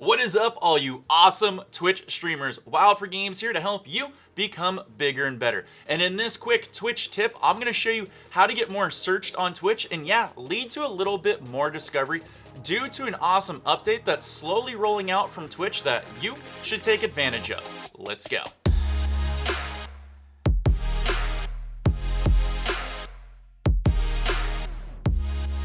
What is up, all you awesome Twitch streamers? Wild for Games here to help you become bigger and better. And in this quick Twitch tip, I'm going to show you how to get more searched on Twitch and lead to a little bit more discovery due to an awesome update that's slowly rolling out from Twitch that you should take advantage of. Let's go.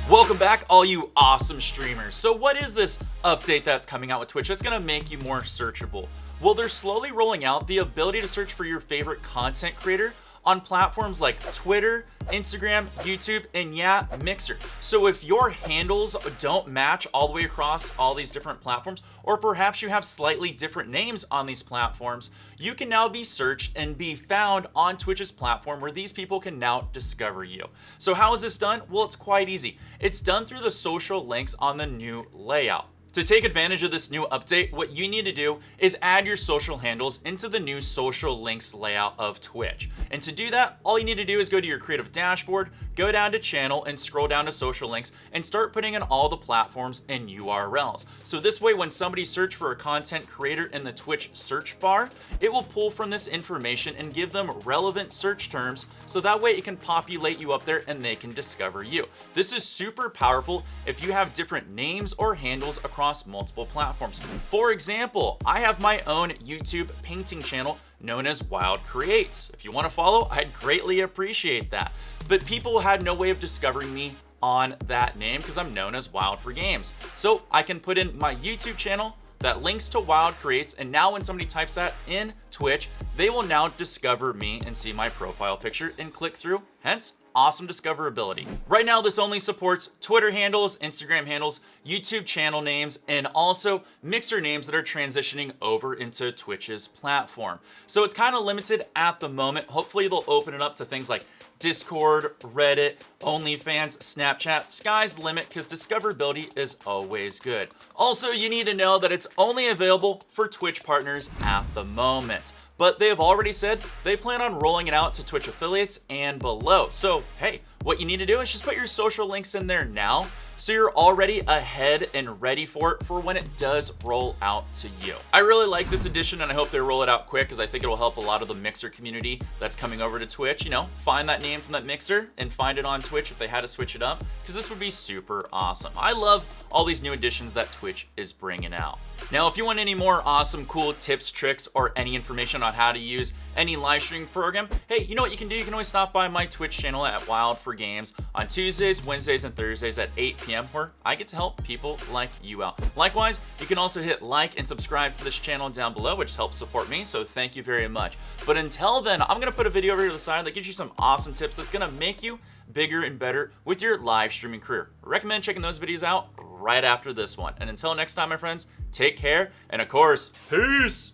Welcome back, all you awesome streamers. So what is this update that's coming out with Twitch that's gonna make you more searchable? Well, they're slowly rolling out the ability to search for your favorite content creator on platforms like Twitter, Instagram, YouTube, and Mixer. So if your handles don't match all the way across all these different platforms, or perhaps you have slightly different names on these platforms, you can now be searched and be found on Twitch's platform where these people can now discover you. So how is this done? Well, it's quite easy. It's done through the social links on the new layout. To take advantage of this new update, what you need to do is add your social handles into the new social links layout of Twitch. And to do that, all you need to do is go to your creative dashboard, go down to channel and scroll down to social links and start putting in all the platforms and URLs. So this way, when somebody searches for a content creator in the Twitch search bar, it will pull from this information and give them relevant search terms. So that way it can populate you up there and they can discover you. This is super powerful if you have different names or handles across multiple platforms. For example, I have my own YouTube painting channel known as Wild Creates. If you want to follow, I'd greatly appreciate that. But people had no way of discovering me on that name because I'm known as Wild for Games. So I can put in my YouTube channel that links to Wild Creates, and now when somebody types that in Twitch, they will now discover me and see my profile picture and click through, hence awesome discoverability. Right now, this only supports Twitter handles, Instagram handles, YouTube channel names, and also Mixer names that are transitioning over into Twitch's platform. So it's kind of limited at the moment. Hopefully they'll open it up to things like Discord, Reddit, OnlyFans, Snapchat. Sky's the limit because discoverability is always good. Also, you need to know that it's only available for Twitch partners at the moment. But they have already said they plan on rolling it out to Twitch affiliates and below. So, hey, what you need to do is just put your social links in there now so you're already ahead and ready for it for when it does roll out to you. I really like this addition and I hope they roll it out quick because I think it'll help a lot of the Mixer community that's coming over to Twitch. You know, find that name from that Mixer and find it on Twitch if they had to switch it up, because this would be super awesome. I love all these new additions that Twitch is bringing out. Now, if you want any more awesome, cool tips, tricks, or any information on how to use any live streaming program, hey, you know what you can do? You can always stop by my Twitch channel at Wild for Games on Tuesdays, Wednesdays, and Thursdays at 8 p.m. where I get to help people like you out. Likewise, you can also hit like and subscribe to this channel down below, which helps support me, so thank you very much. But until then, I'm gonna put a video over here to the side that gives you some awesome tips that's gonna make you bigger and better with your live streaming career. I recommend checking those videos out right after this one. And until next time, my friends, take care, and of course, peace!